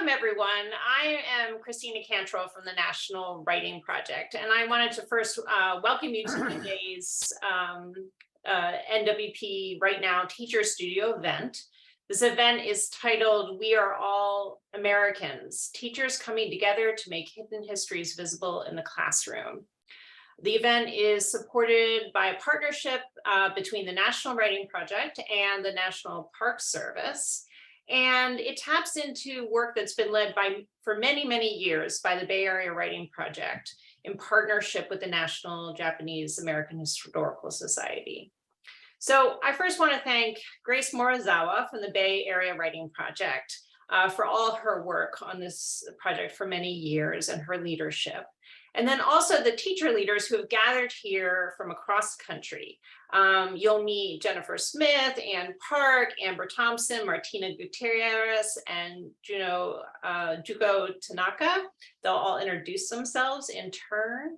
welcome everyone. I am Christina Cantrell from the National Writing Project, and I wanted to first welcome you to today's NWP Right Now Teacher Studio event. This event is titled "We Are All Americans, Teachers Coming Together to Make Hidden Histories Visible in the Classroom." The event is supported by a partnership between the National Writing Project and the National Park Service. And it taps into work that's been led for many, many years by the Bay Area Writing Project in partnership with the National Japanese American Historical Society. So I first want to thank Grace Morizawa from the Bay Area Writing Project for all her work on this project for many years and her leadership. And then also the teacher leaders who have gathered here from across the country. You'll meet Jennifer Smith, Ann Park, Amber Thompson, Martina Gutierrez, and Juko Tanaka. They'll all introduce themselves in turn,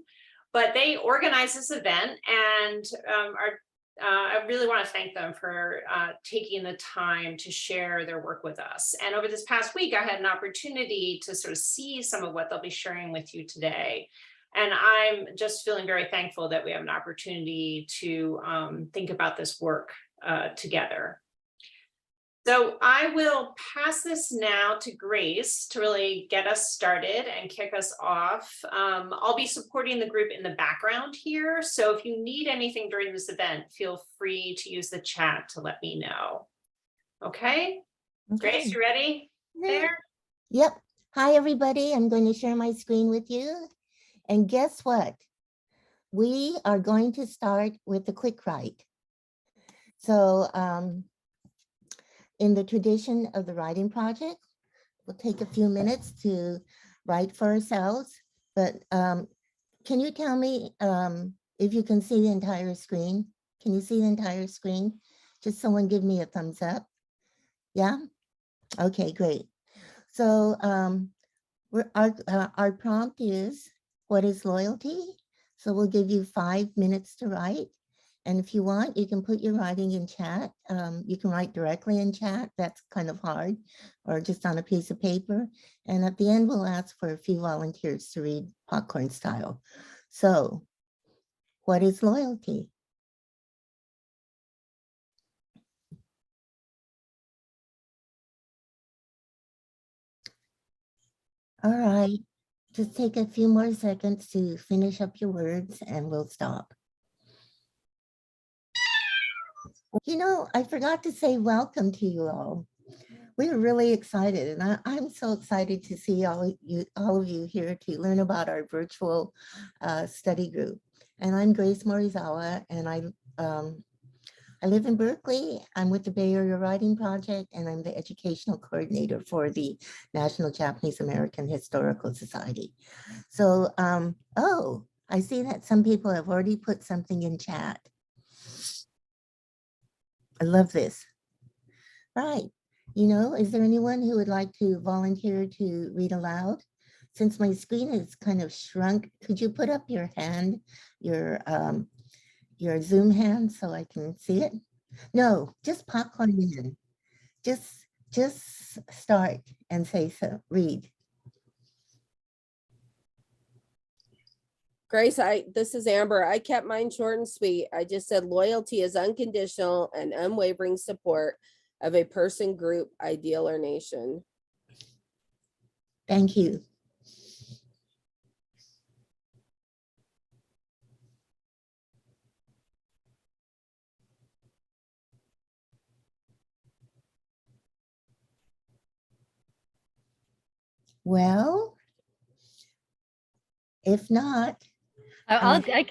but they organized this event, and I really want to thank them for taking the time to share their work with us. And over this past week, I had an opportunity to sort of see some of what they'll be sharing with you today. And I'm just feeling very thankful that we have an opportunity to think about this work together. So I will pass this now to Grace to really get us started and kick us off. I'll be supporting the group in the background here. So if you need anything during this event, feel free to use the chat to let me know. Okay. Grace, you ready there? Yep. Hi, everybody. I'm going to share my screen with you. And guess what? We are going to start with the quick write. So in the tradition of the writing project, we'll take a few minutes to write for ourselves. But can you tell me if you can see the entire screen? Can you see the entire screen? Just someone give me a thumbs up. Yeah? Okay, great. So our prompt is, what is loyalty? So we'll give you 5 minutes to write. And if you want, you can put your writing in chat. You can write directly in chat. That's kind of hard, or just on a piece of paper. And at the end, we'll ask for a few volunteers to read popcorn style. So what is loyalty? All right, just take a few more seconds to finish up your words and we'll stop. You know, I forgot to say welcome to you all. We're really excited, and I'm so excited to see all of you here to learn about our virtual study group. And I'm Grace Morizawa, and I live in Berkeley. I'm with the Bay Area Writing Project, and I'm the educational coordinator for the National Japanese American Historical Society. So, oh, I see that some people have already put something in chat. I love this. Right. You know, is there anyone who would like to volunteer to read aloud? Since my screen is kind of shrunk, could you put up your hand, your Zoom hand, so I can see it? No, just popcorn in. Just start and say so. Read. Grace, this is Amber. I kept mine short and sweet. I just said loyalty is unconditional and unwavering support of a person, group, ideal, or nation. Thank you. Well, if not, I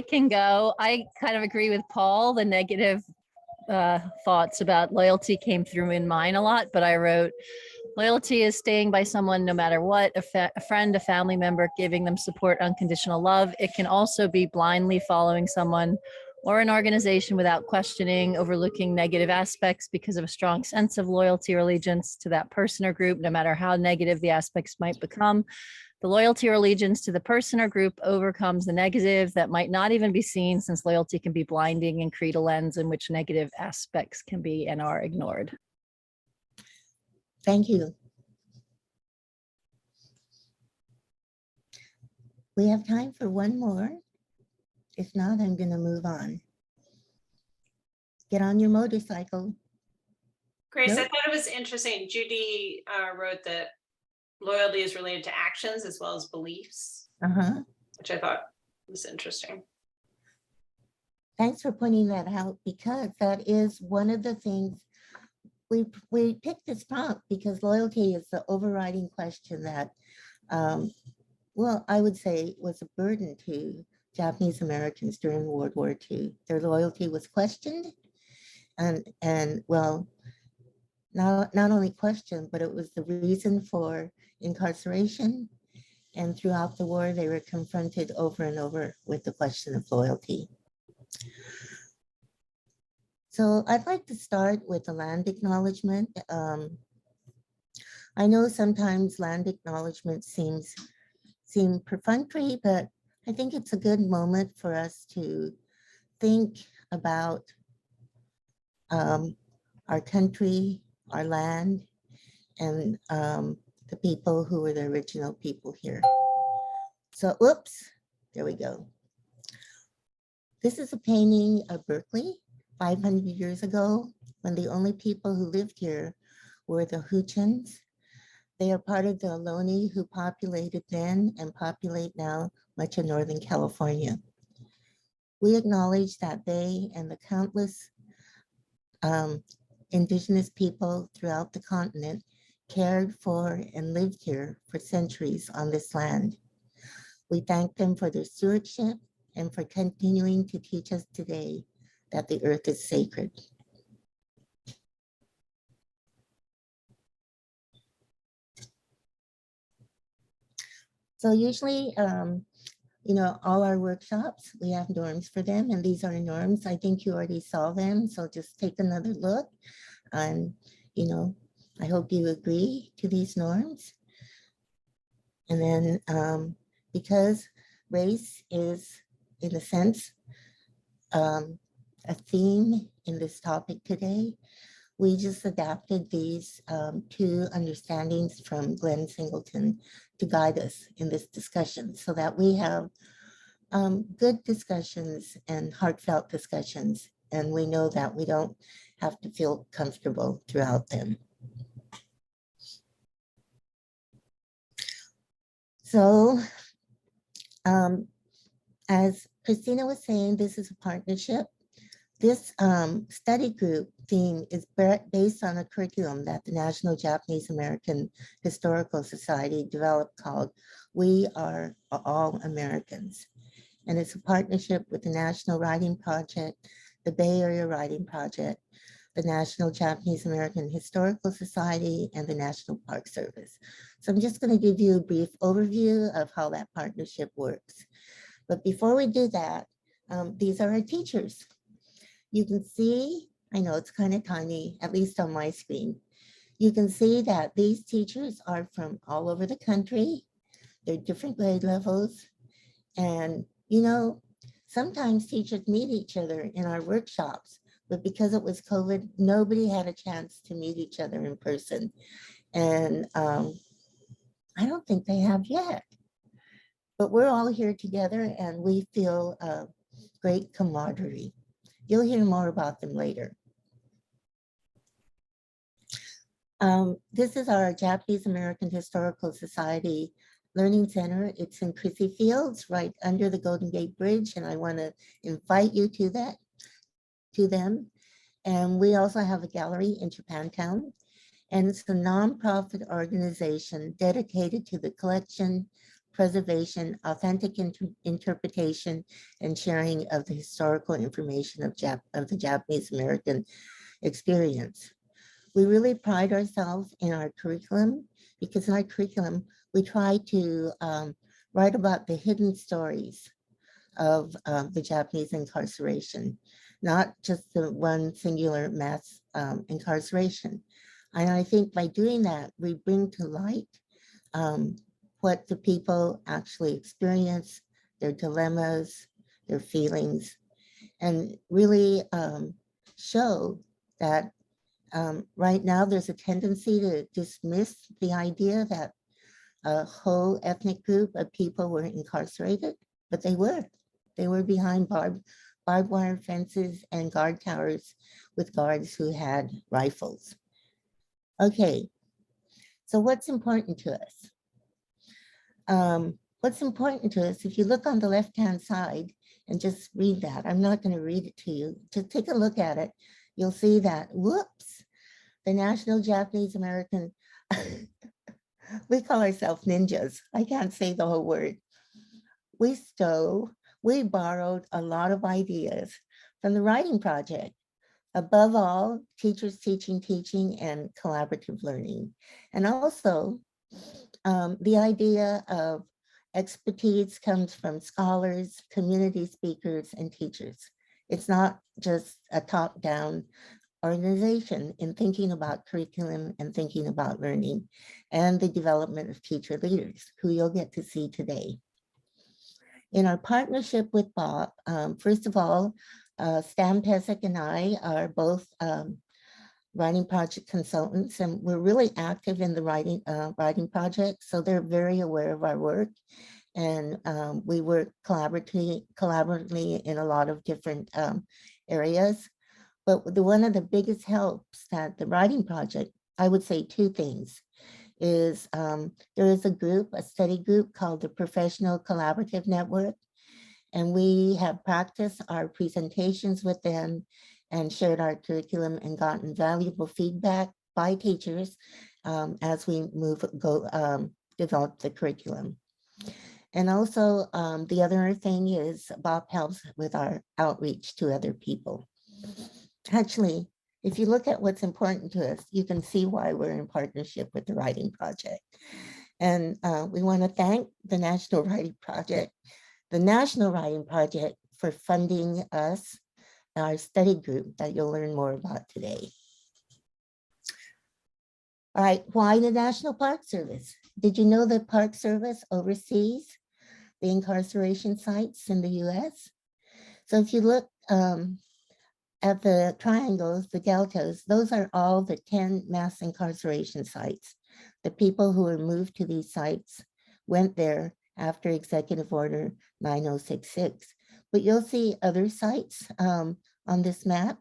can go. I kind of agree with Paul. The negative thoughts about loyalty came through in mine a lot, but I wrote, loyalty is staying by someone no matter what, a friend, a family member, giving them support, unconditional love. It can also be blindly following someone or an organization without questioning, overlooking negative aspects because of a strong sense of loyalty or allegiance to that person or group, no matter how negative the aspects might become. The loyalty or allegiance to the person or group overcomes the negative that might not even be seen, since loyalty can be blinding and create a lens in which negative aspects can be and are ignored. Thank you. We have time for one more. If not, I'm going to move on. Get on your motorcycle. Grace, I Nope. thought it was interesting. Judy wrote that loyalty is related to actions as well as beliefs, Uh-huh. which I thought was interesting. Thanks for pointing that out, because that is one of the things we picked this prompt because loyalty is the overriding question that, well, I would say was a burden to Japanese Americans during World War II. Their loyalty was questioned, and well, not only questioned, but it was the reason for incarceration. And throughout the war, they were confronted over and over with the question of loyalty. So I'd like to start with the land acknowledgement. I know sometimes land acknowledgement seem perfunctory, but I think it's a good moment for us to think about our country, our land, and the people who were the original people here. So, oops, there we go. This is a painting of Berkeley 500 years ago, when the only people who lived here were the Huchins. They are part of the Ohlone who populated then and populate now much of Northern California. We acknowledge that they and the countless indigenous people throughout the continent cared for and lived here for centuries on this land. We thank them for their stewardship and for continuing to teach us today that the earth is sacred. So usually, you know, all our workshops, we have norms for them, and these are norms. I think you already saw them, so just take another look. And, you know, I hope you agree to these norms. And then because race is, in a sense, a theme in this topic today, we just adapted these two understandings from Glenn Singleton to guide us in this discussion so that we have good discussions and heartfelt discussions. And we know that we don't have to feel comfortable throughout them. So as Christina was saying, this is a partnership. This study group theme is based on a curriculum that the National Japanese American Historical Society developed called We Are All Americans. And it's a partnership with the National Writing Project, the Bay Area Writing Project, the National Japanese American Historical Society, and the National Park Service. So I'm just going to give you a brief overview of how that partnership works. But before we do that, these are our teachers. You can see, I know it's kind of tiny, at least on my screen. You can see that these teachers are from all over the country. They're different grade levels. And, you know, sometimes teachers meet each other in our workshops, but because it was COVID, nobody had a chance to meet each other in person. And I don't think they have yet. But we're all here together and we feel great camaraderie. You'll hear more about them later. This is our Japanese American Historical Society Learning Center. It's in Crissy Fields, right under the Golden Gate Bridge, and I want to invite you to them. And we also have a gallery in Japantown, and it's a nonprofit organization dedicated to the collection, preservation, authentic interpretation, and sharing of the historical information of the Japanese American experience. We really pride ourselves in our curriculum because in our curriculum, we try to write about the hidden stories of the Japanese incarceration, not just the one singular mass incarceration. And I think by doing that, we bring to light what the people actually experience, their dilemmas, their feelings, and really show that right now there's a tendency to dismiss the idea that a whole ethnic group of people were incarcerated, but they were behind barbed wire fences and guard towers with guards who had rifles. Okay, so what's important to us? What's important to us, if you look on the left-hand side and just read that, I'm not going to read it to you, just take a look at it. You'll see that, whoops, the National Japanese American, we call ourselves ninjas. I can't say the whole word. We borrowed a lot of ideas from the writing project. Above all, teachers teaching, and collaborative learning. And also, the idea of expertise comes from scholars, community speakers, and teachers. It's not just a top-down organization in thinking about curriculum and thinking about learning and the development of teacher leaders, who you'll get to see today. In our partnership with Bob, first of all, Stan Pesek and I are both writing project consultants, and we're really active in the writing project, so they're very aware of our work. And we work collaboratively in a lot of different areas. But one of the biggest helps that the writing project, I would say two things, is there is a study group called the Professional Collaborative Network, and we have practiced our presentations with them and shared our curriculum and gotten valuable feedback by teachers as we develop the curriculum. And also the other thing is Bob helps with our outreach to other people. Actually, if you look at what's important to us, you can see why we're in partnership with the Writing Project. And we want to thank the National Writing Project for funding us, our study group that you'll learn more about today. All right, why the National Park Service? Did you know that Park Service oversees the incarceration sites in the US? So if you look at the triangles, the deltas, those are all the 10 mass incarceration sites. The people who were moved to these sites went there after Executive Order 9066. But you'll see other sites on this map.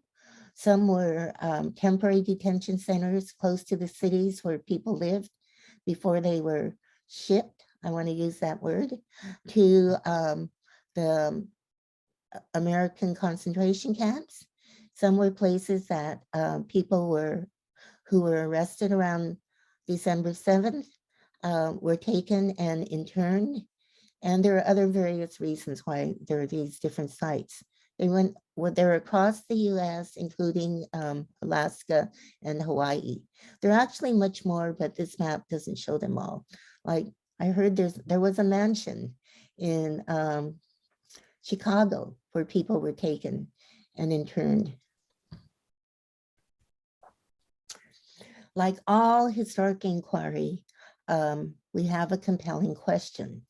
Some were temporary detention centers close to the cities where people lived before they were shipped, I want to use that word, to the American concentration camps. Some were places that people who were arrested around December 7th were taken and interned. And there are other various reasons why there are these different sites. They're across the US, including Alaska and Hawaii. There are actually much more, but this map doesn't show them all. Like I heard there was a mansion in Chicago where people were taken and interned. Like all historic inquiry, we have a compelling question.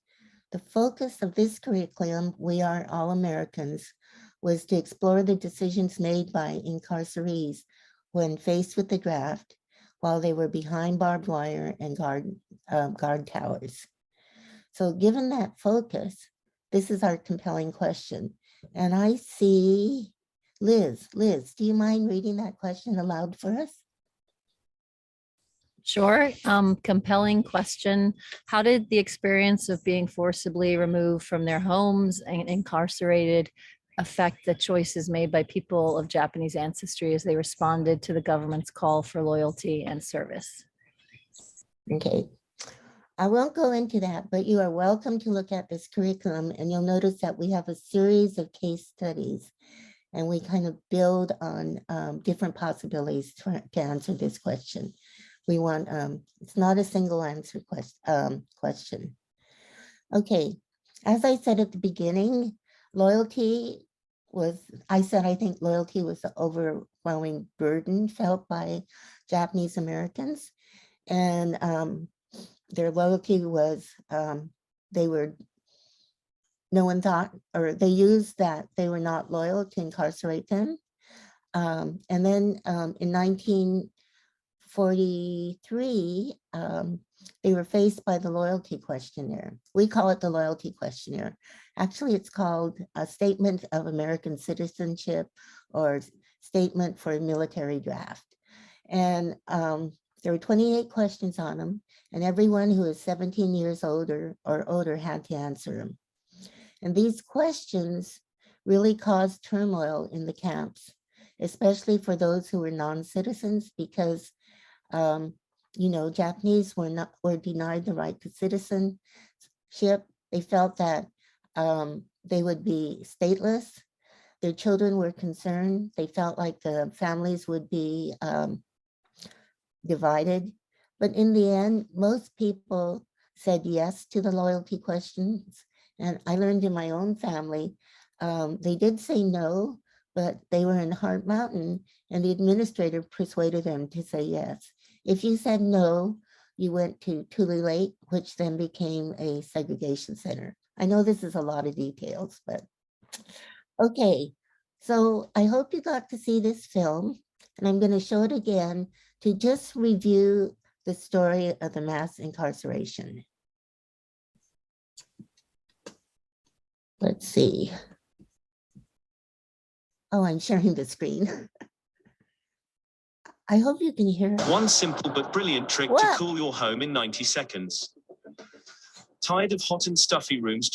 The focus of this curriculum, We Are All Americans, was to explore the decisions made by incarcerees when faced with the draft while they were behind barbed wire and guard towers. So given that focus, this is our compelling question. And I see Liz. Liz, do you mind reading that question aloud for us? Sure. Compelling question. How did the experience of being forcibly removed from their homes and incarcerated affect the choices made by people of Japanese ancestry as they responded to the government's call for loyalty and service? Okay. I won't go into that, but you are welcome to look at this curriculum, and you'll notice that we have a series of case studies, and we kind of build on different possibilities to answer this question. We want, it's not a single answer question. Okay, as I said at the beginning, I think loyalty was the overwhelming burden felt by Japanese Americans. And their loyalty was, no one thought, or they used that they were not loyal to incarcerate them. And then in 1943, they were faced by the loyalty questionnaire. We call it the loyalty questionnaire. Actually, it's called a statement of American citizenship or statement for a military draft. And there were 28 questions on them, and everyone who is 17 years older or older had to answer them. And these questions really caused turmoil in the camps, especially for those who were non-citizens, because Japanese were denied the right to citizenship. They felt that they would be stateless. Their children were concerned. They felt like the families would be divided. But in the end, most people said yes to the loyalty questions. And I learned in my own family, they did say no, but they were in Heart Mountain and the administrator persuaded them to say yes. If you said no, you went to Tule Lake, which then became a segregation center. I know this is a lot of details, but okay. So I hope you got to see this film, and I'm going to show it again to just review the story of the mass incarceration. Let's see. Oh, I'm sharing the screen. I hope you can hear it. One simple but brilliant trick to cool your home in 90 seconds. Tired of hot and stuffy rooms?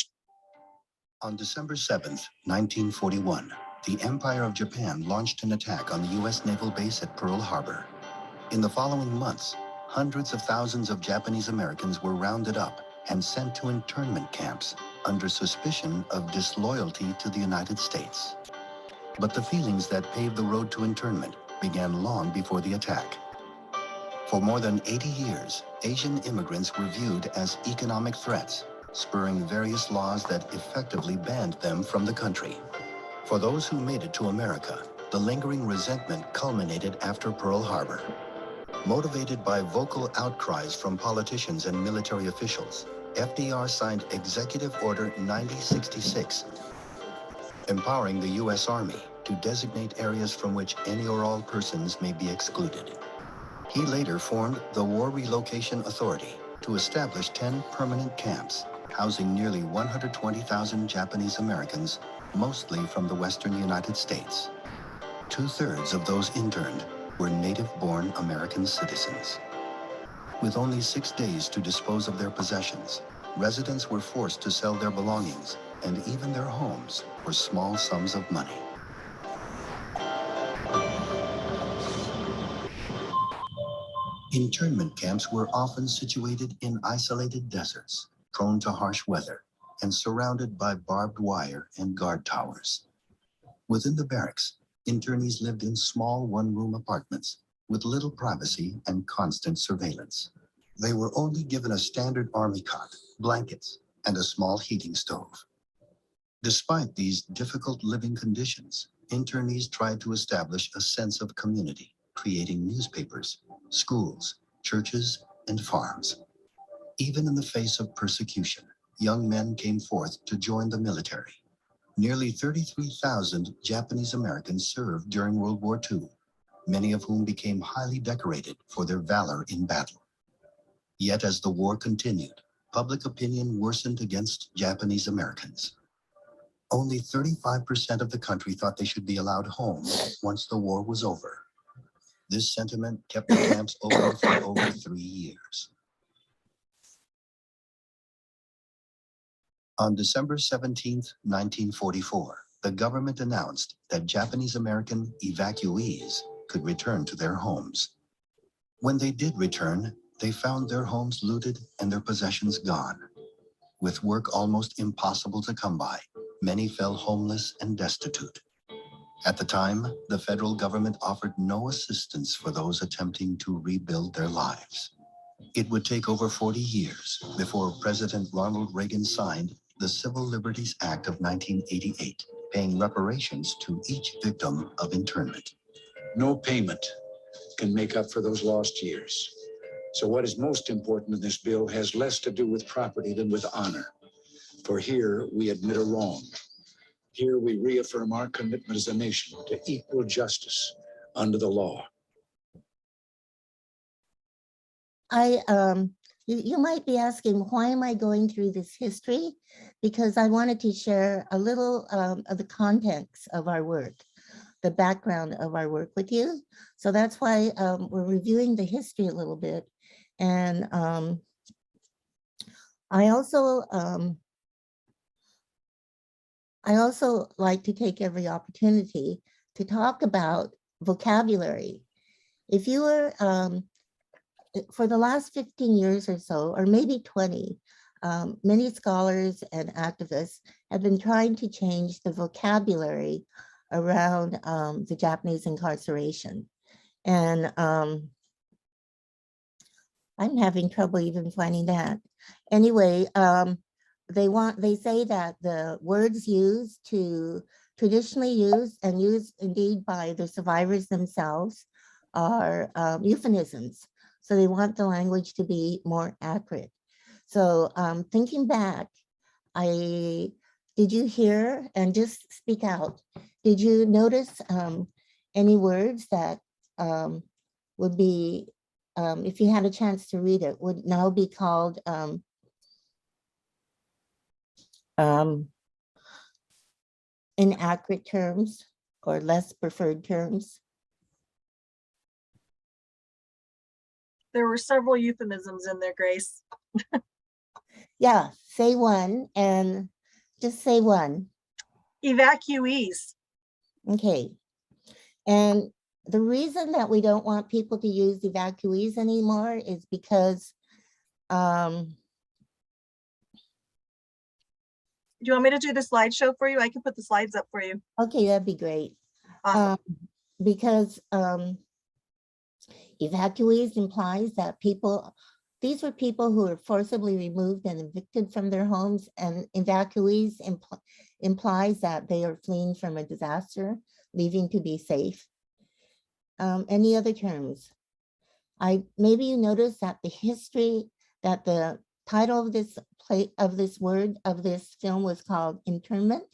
On December 7th, 1941, the Empire of Japan launched an attack on the U.S. naval base at Pearl Harbor. In the following months, hundreds of thousands of Japanese Americans were rounded up and sent to internment camps under suspicion of disloyalty to the United States. But the feelings that paved the road to internment began long before the attack. For more than 80 years, Asian immigrants were viewed as economic threats, spurring various laws that effectively banned them from the country. For those who made it to America, the lingering resentment culminated after Pearl Harbor. Motivated by vocal outcries from politicians and military officials, FDR signed Executive Order 9066, empowering the U.S. Army to designate areas from which any or all persons may be excluded. He later formed the War Relocation Authority to establish 10 permanent camps, housing nearly 120,000 Japanese Americans, mostly from the Western United States. 2/3 of those interned were native-born American citizens. With only 6 days to dispose of their possessions, residents were forced to sell their belongings and even their homes for small sums of money. Internment camps were often situated in isolated deserts, prone to harsh weather, and surrounded by barbed wire and guard towers. Within the barracks, internees lived in small one-room apartments with little privacy and constant surveillance. They were only given a standard army cot, blankets, and a small heating stove. Despite these difficult living conditions, internees tried to establish a sense of community, creating newspapers, schools, churches, and farms. Even in the face of persecution, young men came forth to join the military. Nearly 33,000 Japanese Americans served during World War II, many of whom became highly decorated for their valor in battle. Yet as the war continued, public opinion worsened against Japanese Americans. Only 35% of the country thought they should be allowed home once the war was over. This sentiment kept the camps open for over 3 years. On December 17, 1944, the government announced that Japanese American evacuees could return to their homes. When they did return, they found their homes looted and their possessions gone. With work almost impossible to come by, many fell homeless and destitute. At the time, the federal government offered no assistance for those attempting to rebuild their lives. It would take over 40 years before President Ronald Reagan signed the Civil Liberties Act of 1988, paying reparations to each victim of internment. No payment can make up for those lost years. So what is most important in this bill has less to do with property than with honor. For here we admit a wrong. Here we reaffirm our commitment as a nation to equal justice under the law. I You might be asking, why am I going through this history? Because I wanted to share a little of the context of our work, the background of our work with you. So that's why we're reviewing the history a little bit. And I also like to take every opportunity to talk about vocabulary. If you were, for the last 15 years or so, or maybe 20, many scholars and activists have been trying to change the vocabulary around the Japanese incarceration. And I'm having trouble even finding that. Anyway, they say that the words traditionally used and used indeed by the survivors themselves are euphemisms. So they want the language to be more accurate. So thinking back, did you hear, and just speak out, did you notice any words that would be, if you had a chance to read it, would now be called inaccurate terms or less preferred terms? There were several euphemisms in there, Grace. Yeah, say one and just say one. Evacuees. Okay. And the reason that we don't want people to use evacuees anymore is because Do you want me to do the slideshow for you? I can put the slides up for you. okay, that'd be great. Awesome. Because evacuees implies that these were people who were forcibly removed and evicted from their homes, and evacuees implies that they are fleeing from a disaster, leaving to be safe. Any other terms? Maybe you noticed that the title of this film was called Internment.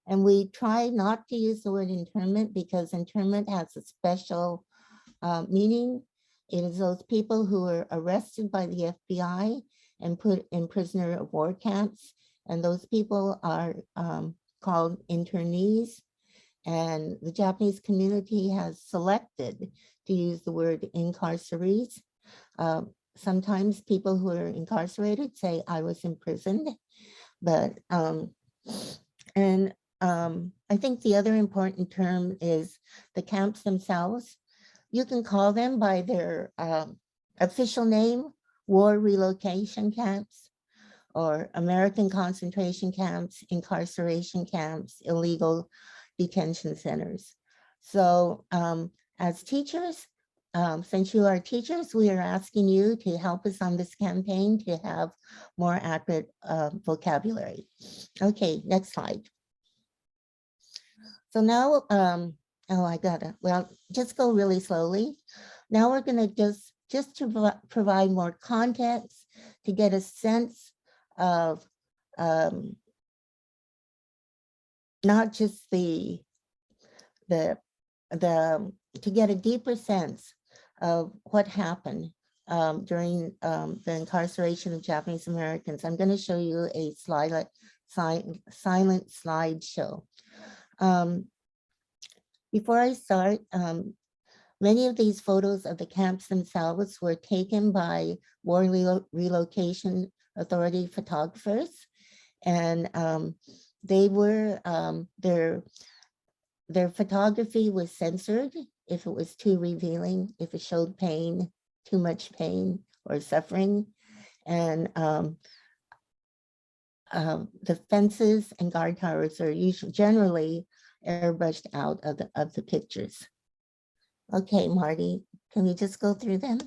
And we try not to use the word internment because internment has a special meaning. It is those people who were arrested by the FBI and put in prisoner of war camps. And those people are called internees. And the Japanese community has selected to use the word incarcerees. Sometimes people who are incarcerated say, I was imprisoned. But, I think the other important term is the camps themselves. You can call them by their official name, war relocation camps, or American concentration camps, incarceration camps, illegal detention centers. So as teachers, since you are teachers, we are asking you to help us on this campaign to have more accurate vocabulary. Okay, next slide. So now, just go really slowly. Now we're gonna just to provide more context, to get a sense of not just to get a deeper sense of what happened during the incarceration of Japanese Americans. I'm going to show you a silent slideshow. Before I start, many of these photos of the camps themselves were taken by War Relocation Authority photographers, and they were their photography was censored if it was too revealing, if it showed pain, too much pain or suffering, and the fences and guard towers are generally airbrushed out of the pictures. Okay, Marty, can we just go through them?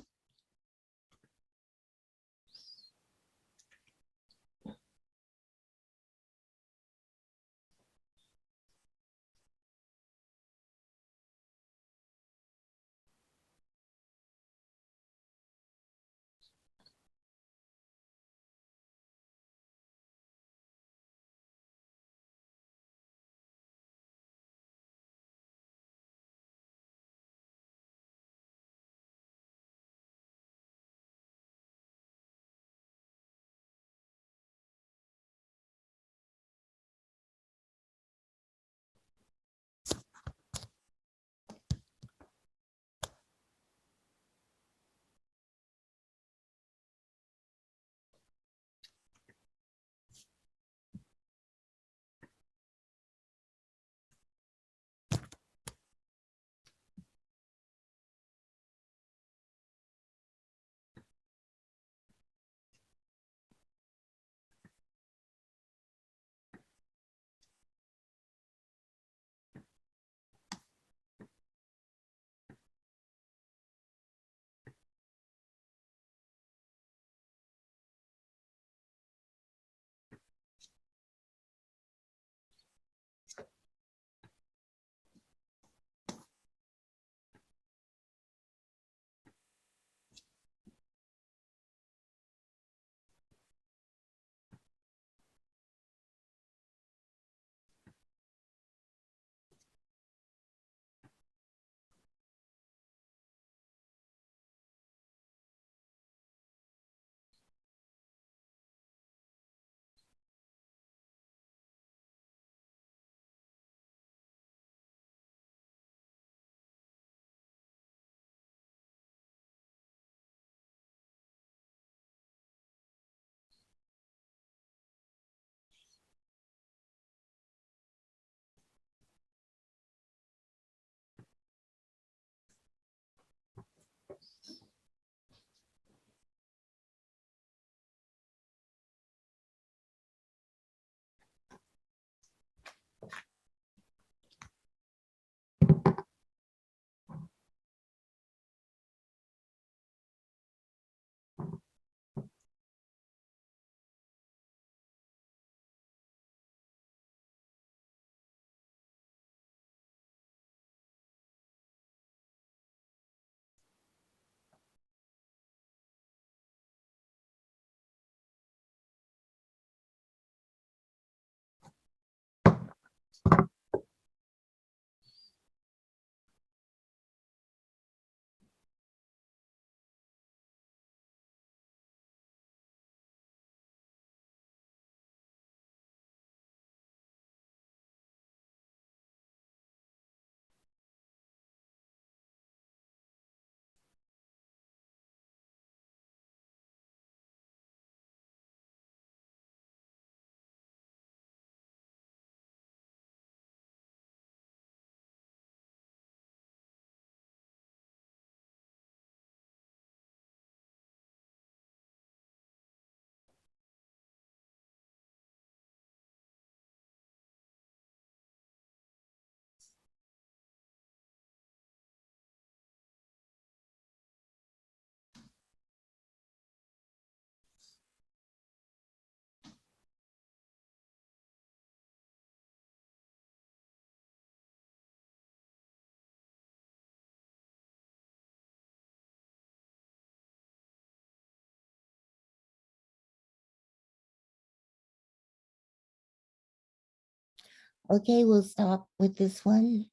Okay, we'll stop with this one.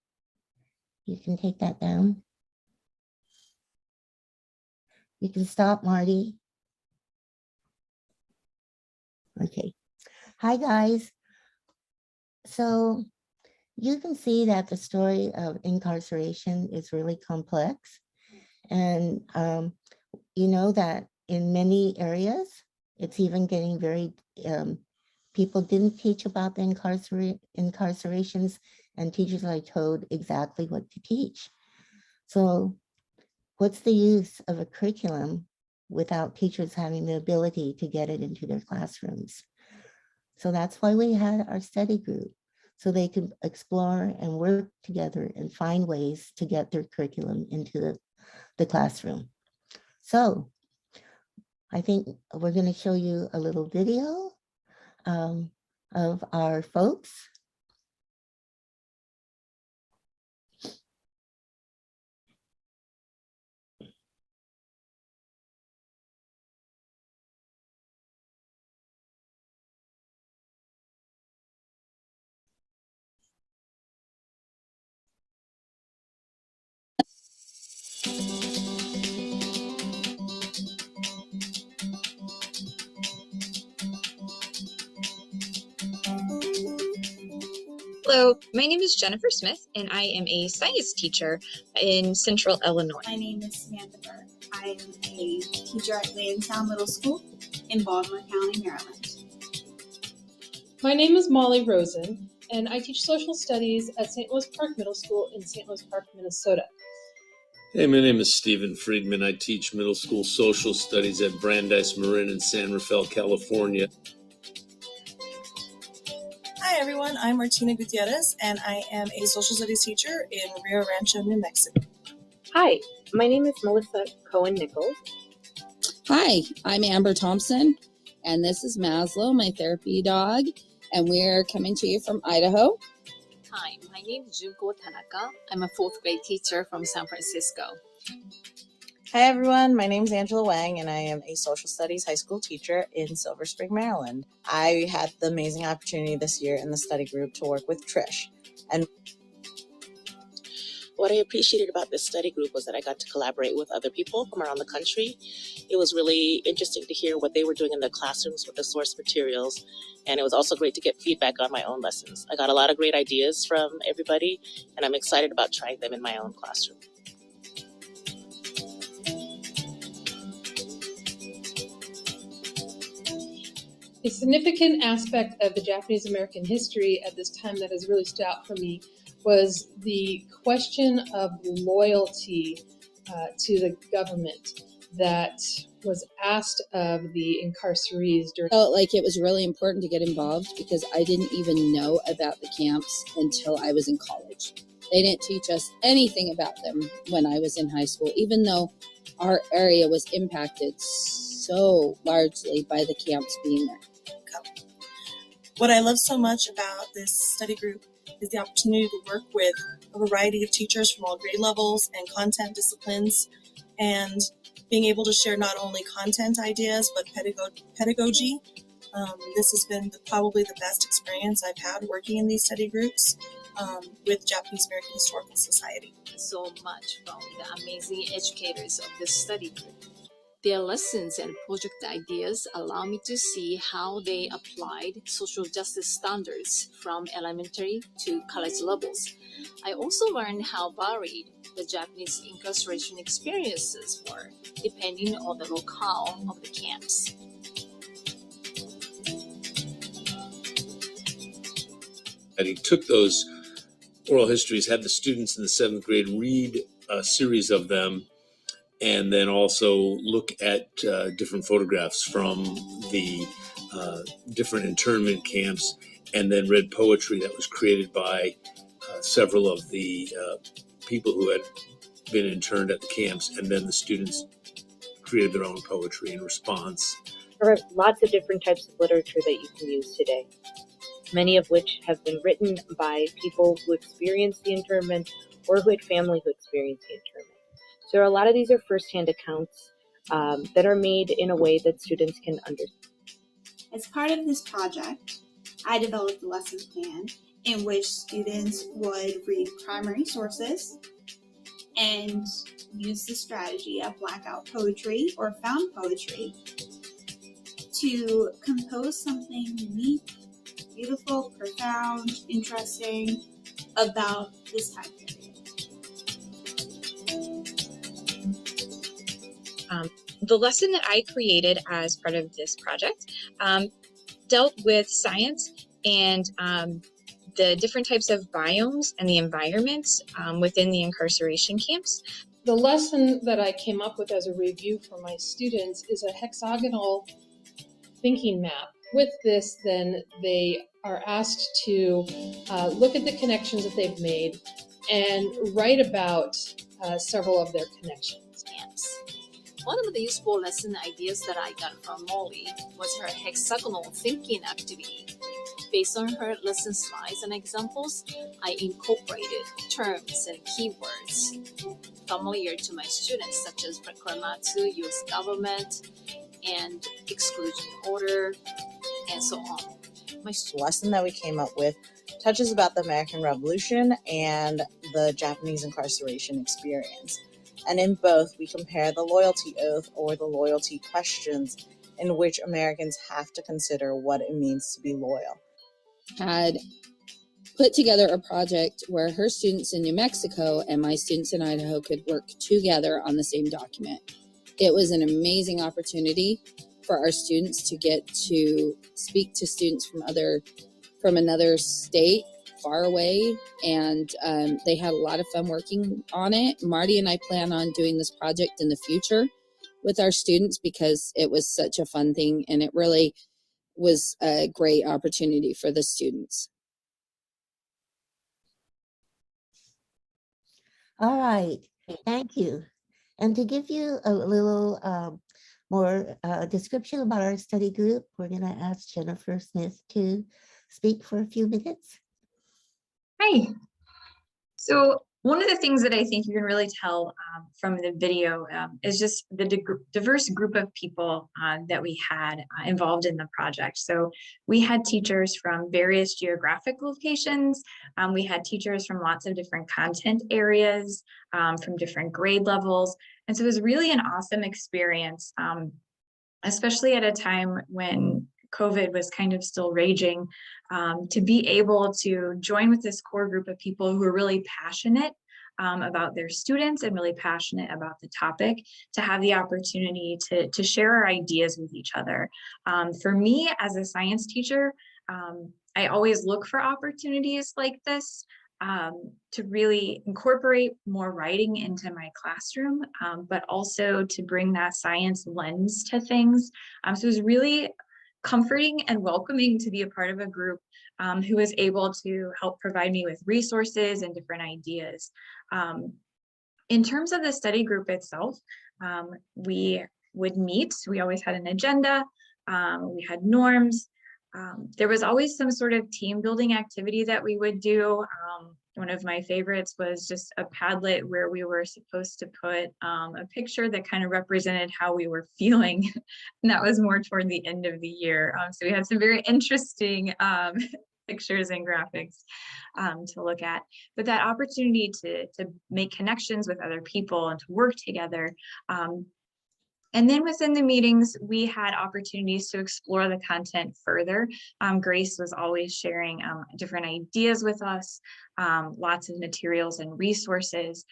You can take that down. You can stop, Marty. Okay. Hi, guys. So you can see that the story of incarceration is really complex. And you know that in many areas, it's even getting very, people didn't teach about the incarcerations, and teachers are told exactly what to teach. So what's the use of a curriculum without teachers having the ability to get it into their classrooms? So that's why we had our study group, so they could explore and work together and find ways to get their curriculum into the classroom. So I think we're going to show you a little video of our folks. Hello, my name is Jennifer Smith, and I am a science teacher in Central Illinois. My name is Samantha Burke. I am a teacher at Lansdowne Middle School in Baltimore County, Maryland. My name is Molly Rosen, and I teach social studies at St. Louis Park Middle School in St. Louis Park, Minnesota. Hey, my name is Stephen Friedman. I teach middle school social studies at Brandeis Marin in San Rafael, California. Hi everyone, I'm Martina Gutierrez and I am a social studies teacher in Rio Rancho, New Mexico. Hi, my name is Melissa Cohen-Nichols. Hi, I'm Amber Thompson and this is Maslow, my therapy dog, and we're coming to you from Idaho. Hi, my name is Junko Tanaka. I'm a fourth grade teacher from San Francisco. Hi everyone, my name is Angela Wang and I am a social studies high school teacher in Silver Spring, Maryland. I had the amazing opportunity this year in the study group to work with Trish. And what I appreciated about this study group was that I got to collaborate with other people from around the country. It was really interesting to hear what they were doing in their classrooms with the source materials. And it was also great to get feedback on my own lessons. I got a lot of great ideas from everybody, and I'm excited about trying them in my own classroom. A significant aspect of the Japanese American history at this time that has really stood out for me was the question of loyalty to the government that was asked of the incarcerees during. I felt like it was really important to get involved because I didn't even know about the camps until I was in college. They didn't teach us anything about them when I was in high school, even though our area was impacted so largely by the camps being there. What I love so much about this study group is the opportunity to work with a variety of teachers from all grade levels and content disciplines, and being able to share not only content ideas, but pedagogy. This has been probably the best experience I've had working in these study groups with Japanese American Historical Society. So much from the amazing educators of this study group. Their lessons and project ideas allow me to see how they applied social justice standards from elementary to college levels. I also learned how varied the Japanese incarceration experiences were, depending on the locale of the camps. And he took those oral histories, had the students in the 7th grade read a series of them, and then also look at different photographs from the different internment camps, and then read poetry that was created by several of the people who had been interned at the camps, and then the students created their own poetry in response. There are lots of different types of literature that you can use today, many of which have been written by people who experienced the internment or who had family who experienced the internment. So a lot of these are firsthand accounts that are made in a way that students can understand. As part of this project, I developed a lesson plan in which students would read primary sources and use the strategy of blackout poetry or found poetry to compose something unique, beautiful, profound, interesting about this time period. The lesson that I created as part of this project dealt with science and the different types of biomes and the environments within the incarceration camps. The lesson that I came up with as a review for my students is a hexagonal thinking map. With this, then they are asked to look at the connections that they've made and write about several of their connections. One of the useful lesson ideas that I got from Molly was her hexagonal thinking activity. Based on her lesson slides and examples, I incorporated terms and keywords familiar to my students, such as reclamatsu, U.S. government, and exclusion order, and so on. The lesson that we came up with touches about the American Revolution and the Japanese incarceration experience. And in both, we compare the loyalty oath or the loyalty questions in which Americans have to consider what it means to be loyal. Had put together a project where her students in New Mexico and my students in Idaho could work together on the same document. It was an amazing opportunity for our students to get to speak to students from another state far away, and they had a lot of fun working on it. Marty and I plan on doing this project in the future with our students because it was such a fun thing, and it really was a great opportunity for the students. All right, thank you. And to give you a little more description about our study group, we're going to ask Jennifer Smith to speak for a few minutes. Hi. So one of the things that I think you can really tell from the video is just the diverse group of people that we had involved in the project. So we had teachers from various geographic locations. We had teachers from lots of different content areas, from different grade levels. And so it was really an awesome experience, especially at a time when COVID was kind of still raging, to be able to join with this core group of people who are really passionate about their students and really passionate about the topic, to have the opportunity to share our ideas with each other. For me as a science teacher, I always look for opportunities like this to really incorporate more writing into my classroom, but also to bring that science lens to things. So it was really comforting and welcoming to be a part of a group who was able to help provide me with resources and different ideas. In terms of the study group itself, we would meet. We always had an agenda. We had norms. There was always some sort of team building activity that we would do. One of my favorites was just a Padlet where we were supposed to put a picture that kind of represented how we were feeling. And that was more toward the end of the year. So we had some very interesting pictures and graphics to look at. But that opportunity to make connections with other people and to work together. And then within the meetings, we had opportunities to explore the content further. Grace was always sharing different ideas with us, lots of materials and resources.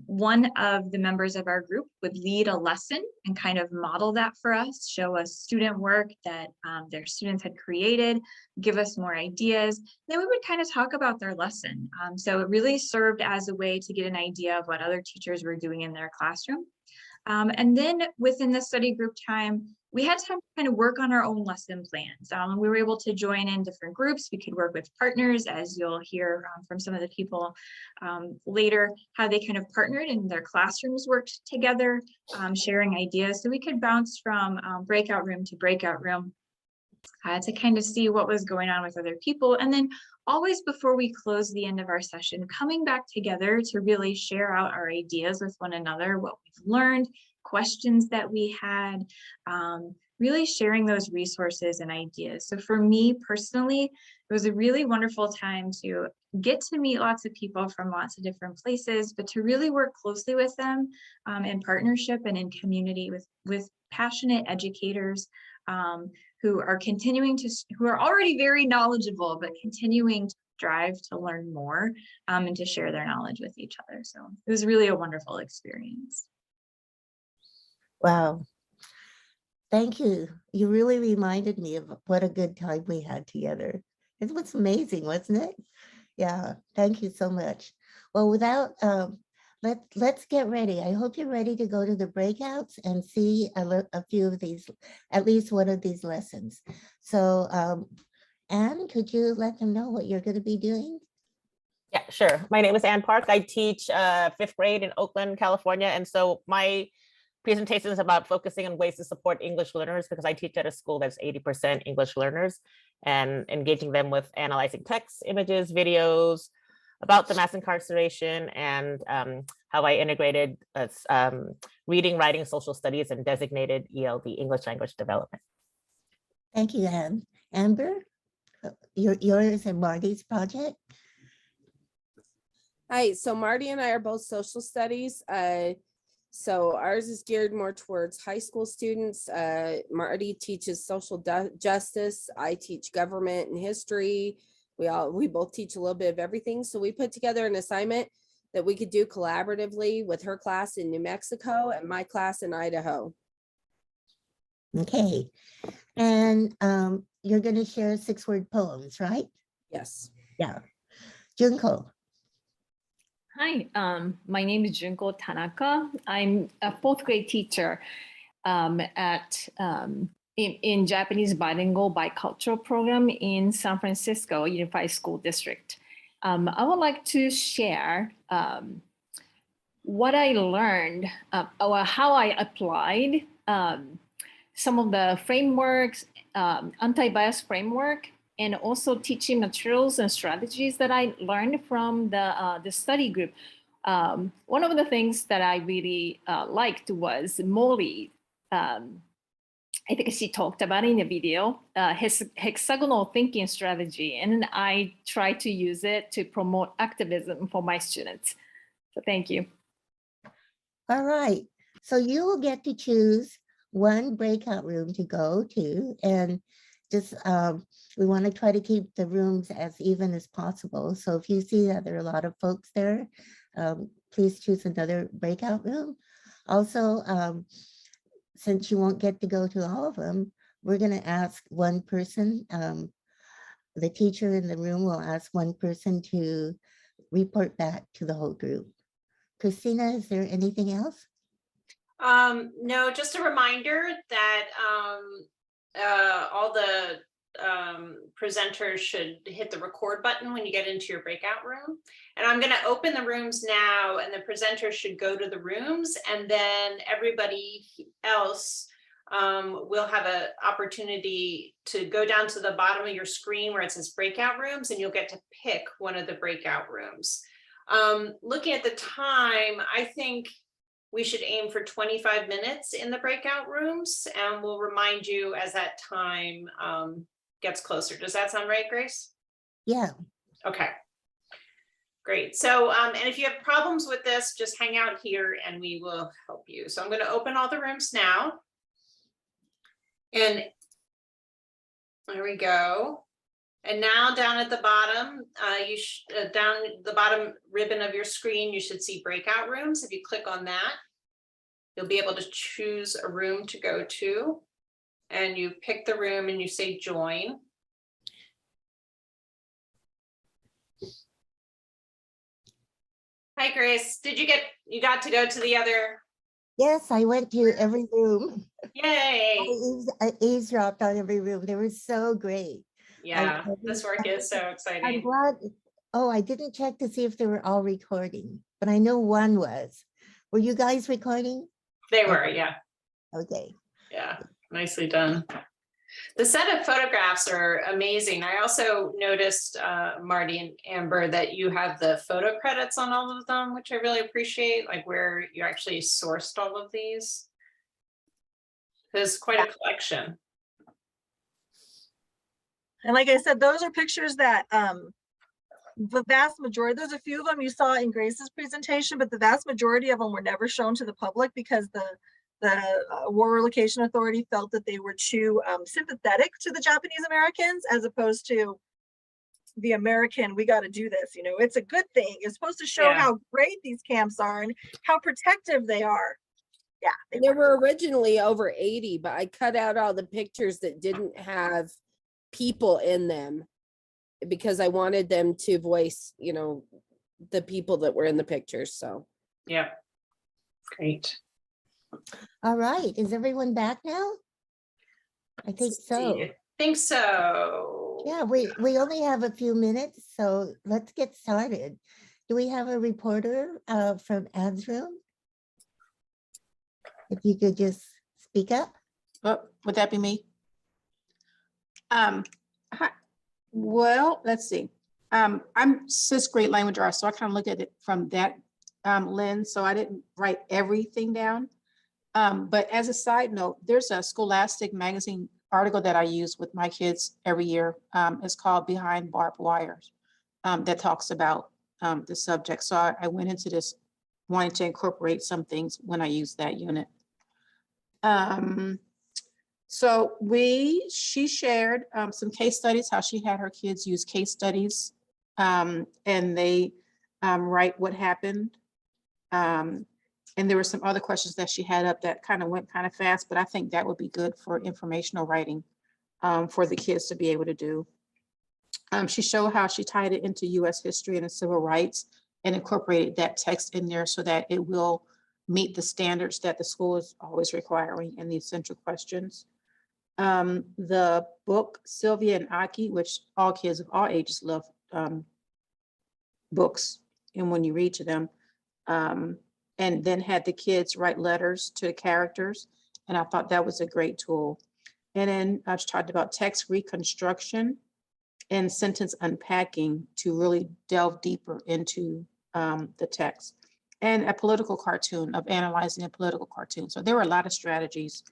One of the members of our group would lead a lesson and kind of model that for us, show us student work that their students had created, give us more ideas. Then we would kind of talk about their lesson. So it really served as a way to get an idea of what other teachers were doing in their classroom. And then within the study group time, we had time to kind of work on our own lesson plans. We were able to join in different groups. We could work with partners, as you'll hear from some of the people later, how they kind of partnered and their classrooms worked together, sharing ideas. So we could bounce from breakout room to breakout room to kind of see what was going on with other people. And then always before we close the end of our session, coming back together to really share out our ideas with one another, what we've learned, questions that we had, really sharing those resources and ideas. So for me personally, it was a really wonderful time to get to meet lots of people from lots of different places, but to really work closely with them in partnership and in community with passionate educators who are who are already very knowledgeable, but continuing to strive to learn more and to share their knowledge with each other. So it was really a wonderful experience. Wow. Thank you. You really reminded me of what a good time we had together. It was amazing, wasn't it? Yeah, thank you so much. Well, let's get ready. I hope you're ready to go to the breakouts and see a few of these, at least one of these lessons. So Anne, could you let them know what you're going to be doing? Yeah, sure. My name is Ann Park. I teach 5th grade in Oakland, California. And so my presentation is about focusing on ways to support English learners, because I teach at a school that's 80% English learners, and engaging them with analyzing text, images, videos about the mass incarceration, and how I integrated reading, writing, social studies, and designated ELD, English language development. Thank you, Anne. Amber, yours and Marty's project? Hi, so Marty and I are both social studies. So ours is geared more towards high school students. Marty teaches social justice. I teach government and history. We both teach a little bit of everything. So we put together an assignment that we could do collaboratively with her class in New Mexico and my class in Idaho. Okay. And you're going to share 6-word poems, right? Yes. Yeah. Junko. Hi, my name is Junko Tanaka. I'm a 4th grade teacher in Japanese bilingual bicultural program in San Francisco Unified School District. I would like to share what I learned or how I applied some of the frameworks, anti-bias framework, and also teaching materials and strategies that I learned from the study group. One of the things that I really liked was Molly. I think she talked about in the video, his hexagonal thinking strategy, and I try to use it to promote activism for my students. So thank you. All right, so you will get to choose one breakout room to go to, and just we want to try to keep the rooms as even as possible. So if you see that there are a lot of folks there, please choose another breakout room. Also, since you won't get to go to all of them, we're going to ask one person, the teacher in the room will ask one person to report back to the whole group. Christina, is there anything else? No, just a reminder that all the presenters should hit the record button when you get into your breakout room. And I'm going to open the rooms now, and the presenters should go to the rooms, and then everybody else will have an opportunity to go down to the bottom of your screen where it says breakout rooms, and you'll get to pick one of the breakout rooms. Looking at the time, I think we should aim for 25 minutes in the breakout rooms, and we'll remind you as that time gets closer. Does that sound right, Grace? Yeah. Okay. Great. So, and if you have problems with this, just hang out here and we will help you. So I'm going to open all the rooms now. And there we go. And now down at the bottom, down the bottom ribbon of your screen, you should see breakout rooms. If you click on that, you'll be able to choose a room to go to, and you pick the room and you say join. Hi, Grace. You got to go to the other? Yes, I went to every room. Yay. I eavesdropped on every room. They were so great. Yeah, this work is so exciting. I'm glad. Oh, I didn't check to see if they were all recording, but I know one was. Were you guys recording? They were, yeah. Okay. Yeah, nicely done. The set of photographs are amazing. I also noticed, Marty and Amber, that you have the photo credits on all of them, which I really appreciate, like where you actually sourced all of these. There's quite a collection. And like I said, those are pictures that the vast majority, there's a few of them you saw in Grace's presentation, but the vast majority of them were never shown to the public because the War Relocation Authority felt that they were too sympathetic to the Japanese Americans, as opposed to the American, we got to do this, you know, it's a good thing. It's supposed to show how great these camps are and how protective they are. Yeah. There were originally over 80, but I cut out all the pictures that didn't have people in them because I wanted them to voice, you know, the people that were in the pictures. So, yeah. Great. All right. Is everyone back now? I think so. I think so. Yeah, we only have a few minutes, so let's get started. Do we have a reporter from Ad's room? If you could just speak up. Oh, would that be me? Hi. Well, let's see. I'm 6th grade language arts, so I kind of look at it from that lens. So I didn't write everything down. But as a side note, there's a Scholastic magazine article that I use with my kids every year. It's called Behind Barbed Wires, that talks about the subject. So I went into this wanting to incorporate some things when I use that unit. So she shared some case studies, how she had her kids use case studies, and they write what happened. And there were some other questions that she had up that kind of went kind of fast, but I think that would be good for informational writing for the kids to be able to do. She showed how she tied it into US history and civil rights and incorporated that text in there so that it will meet the standards that the school is always requiring in the essential questions. The book Sylvia and Aki, which all kids of all ages love books and when you read to them, and then had the kids write letters to the characters. And I thought that was a great tool. And then I talked about text reconstruction and sentence unpacking to really delve deeper into the text, and a political cartoon of analyzing a political cartoon. So there were a lot of strategies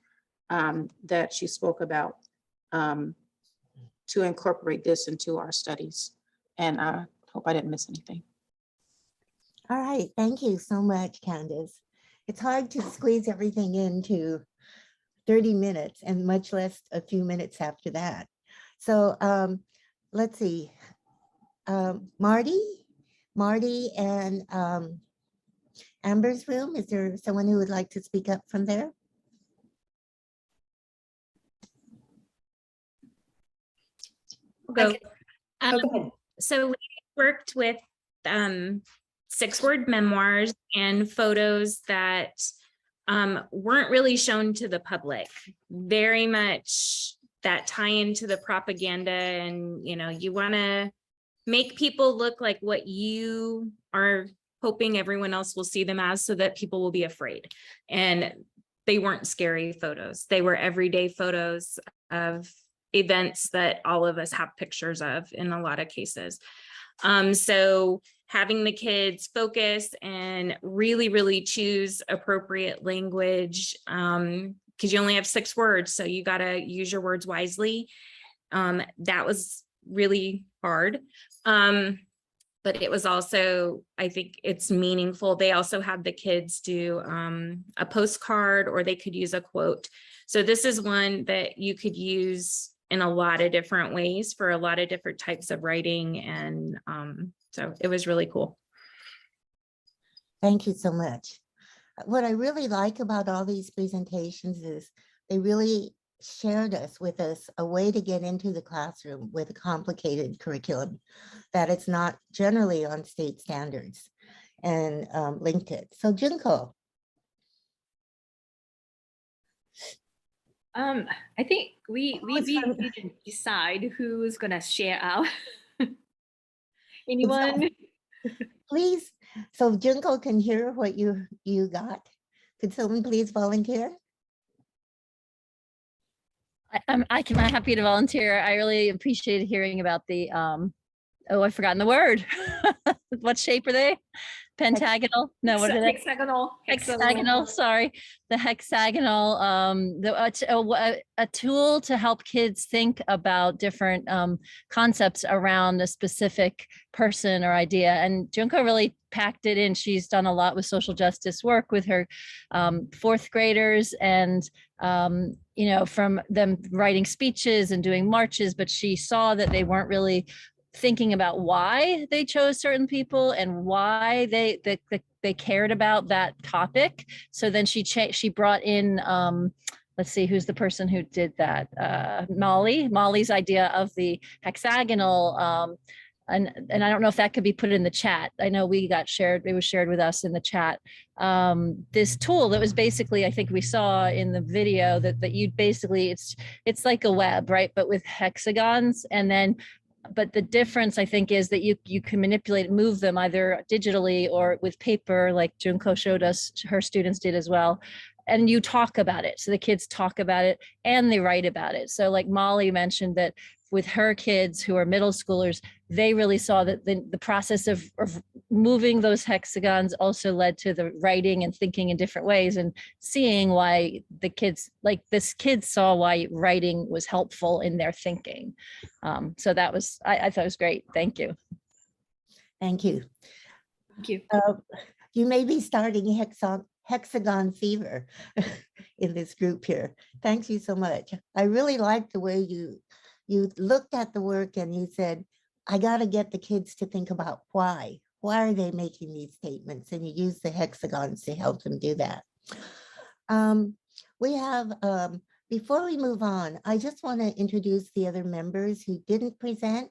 that she spoke about to incorporate this into our studies. And I hope I didn't miss anything. All right, thank you so much, Candace. It's hard to squeeze everything into 30 minutes and much less a few minutes after that. So let's see, Marty and Amber's room, is there someone who would like to speak up from there? Go. So we worked with 6-word memoirs and photos that weren't really shown to the public. Very much that tie into the propaganda, and you know, you want to make people look like what you are hoping everyone else will see them as, so that people will be afraid. And they weren't scary photos. They were everyday photos of events that all of us have pictures of in a lot of cases. So having the kids focus and really choose appropriate language, because you only have 6 words, so you got to use your words wisely. That was really hard. But it was also, I think it's meaningful. They also had the kids do a postcard, or they could use a quote. So this is one that you could use in a lot of different ways for a lot of different types of writing. And so it was really cool. Thank you so much. What I really like about all these presentations is they really shared with us a way to get into the classroom with a complicated curriculum that it's not generally on state standards, and linked it. So Junko. I think we didn't decide who's gonna share out. Anyone? Please, so Junko can hear what you got. Could someone please volunteer? I'm happy to volunteer. I really appreciated hearing about the oh, I've forgotten the word. What shape are they? pentagonal. No, what are they? Hexagonal. Sorry, the hexagonal. A tool to help kids think about different concepts around a specific person or idea. And Junko really packed it in. She's done a lot with social justice work with her fourth graders, and you know, from them writing speeches and doing marches, but she saw that they weren't really thinking about why they chose certain people and why they cared about that topic. So then she brought in let's see, who's the person who did that? Molly's idea of the hexagonal. And I don't know if that could be put in the chat. I know we got shared, it was shared with us in the chat. This tool that was basically, I think we saw in the video that you basically, it's like a web, right? But with hexagons. And then, but the difference I think is that you can manipulate, move them either digitally or with paper, like Junko showed us, her students did as well. And you talk about it. So the kids talk about it and they write about it. So like Molly mentioned that with her kids who are middle schoolers, they really saw that the process of moving those hexagons also led to the writing and thinking in different ways and seeing why the kids, like this kid saw why writing was helpful in their thinking. So that was, I thought it was great. Thank you. Thank you. Thank you. You may be starting hexagon fever in this group here. Thank you so much. I really like the way you looked at the work and you said, I got to get the kids to think about why are they making these statements? And you use the hexagons to help them do that. We have, before we move on, I just want to introduce the other members who didn't present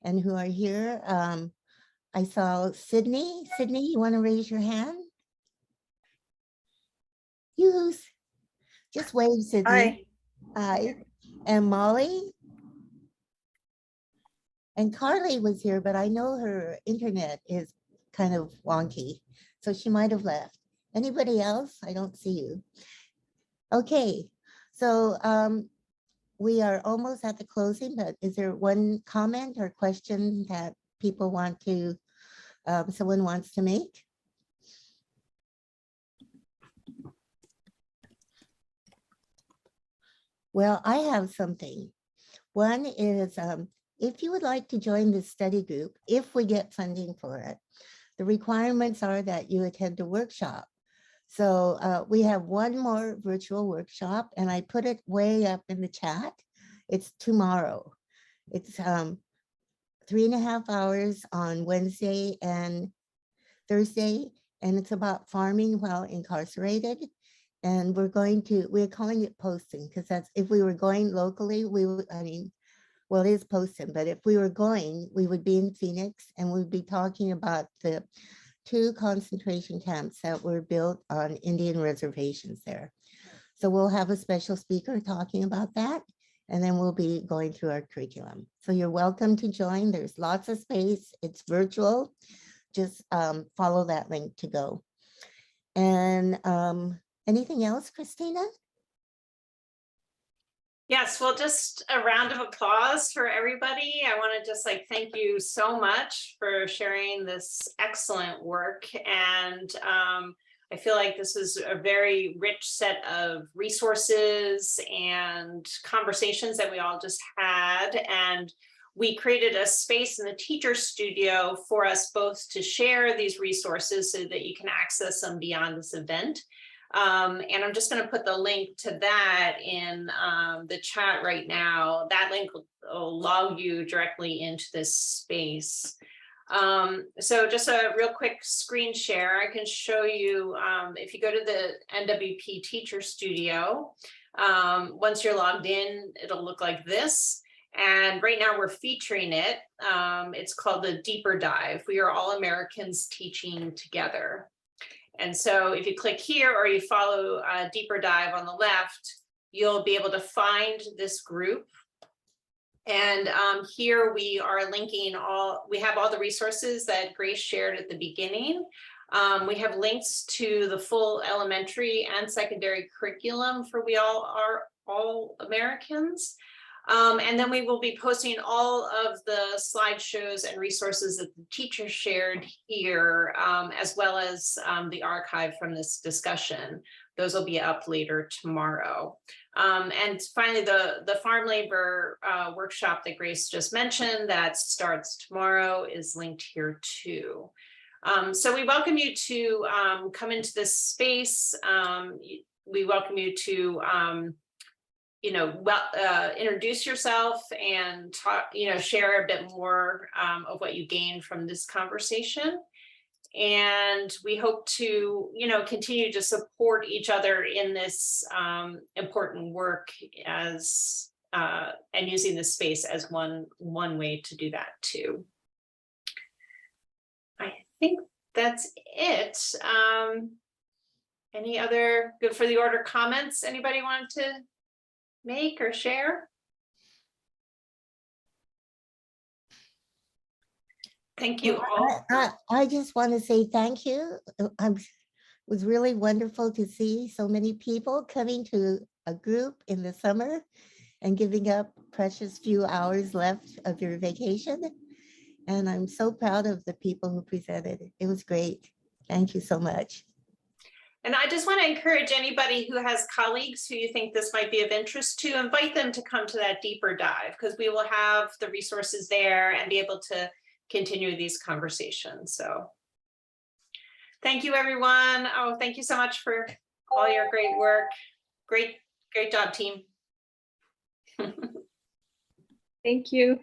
and who are here. I saw Sydney. Sydney, you want to raise your hand? Just wave, Sydney. Hi. And Molly. And Carly was here, but I know her internet is kind of wonky, so she might have left. Anybody else? I don't see you. Okay, so we are almost at the closing, but is there one comment or question that people want to, someone wants to make? Well, I have something. One is, if you would like to join this study group, if we get funding for it, the requirements are that you attend a workshop. So we have one more virtual workshop and I put it way up in the chat. It's tomorrow. It's 3.5 hours on Wednesday and Thursday, and it's about farming while incarcerated. And we're calling it posting because that's, if we were going locally, well, it is posted, but if we were going, we would be in Phoenix and we'd be talking about the 2 concentration camps that were built on Indian reservations there. So we'll have a special speaker talking about that, and then we'll be going through our curriculum. So you're welcome to join. There's lots of space. It's virtual. Just follow that link to go. And anything else, Christina? Yes, well, just a round of applause for everybody. I want to just thank you so much for sharing this excellent work. And I feel like this is a very rich set of resources and conversations that we all just had. And we created a space in the teacher studio for us both to share these resources so that you can access them beyond this event. And I'm just going to put the link to that in the chat right now. That link will log you directly into this space. So just a real quick screen share. I can show you, if you go to the NWP Teacher Studio, once you're logged in, it'll look like this. And right now we're featuring it. It's called the Deeper Dive. We are all Americans teaching together. And so if you click here or you follow Deeper Dive on the left, you'll be able to find this group. And here we are linking we have all the resources that Grace shared at the beginning. We have links to the full elementary and secondary curriculum for We All Are All Americans. And then we will be posting all of the slideshows and resources that the teachers shared here, as well as the archive from this discussion. Those will be up later tomorrow. And finally, the farm labor workshop that Grace just mentioned that starts tomorrow is linked here too. So we welcome you to come into this space. We welcome you to introduce yourself and talk, share a bit more of what you gained from this conversation. And we hope to, continue to support each other in this important work as and using this space as one way to do that too. I think that's it. Any other good for the order comments anybody wanted to make or share? Thank you all. I just want to say thank you. It was really wonderful to see so many people coming to a group in the summer and giving up precious few hours left of your vacation. And I'm so proud of the people who presented. It was great. Thank you so much. And I just want to encourage anybody who has colleagues who you think this might be of interest to invite them to come to that deeper dive, because we will have the resources there and be able to continue these conversations. So thank you, everyone. Oh, thank you so much for all your great work. Great job, team. Thank you.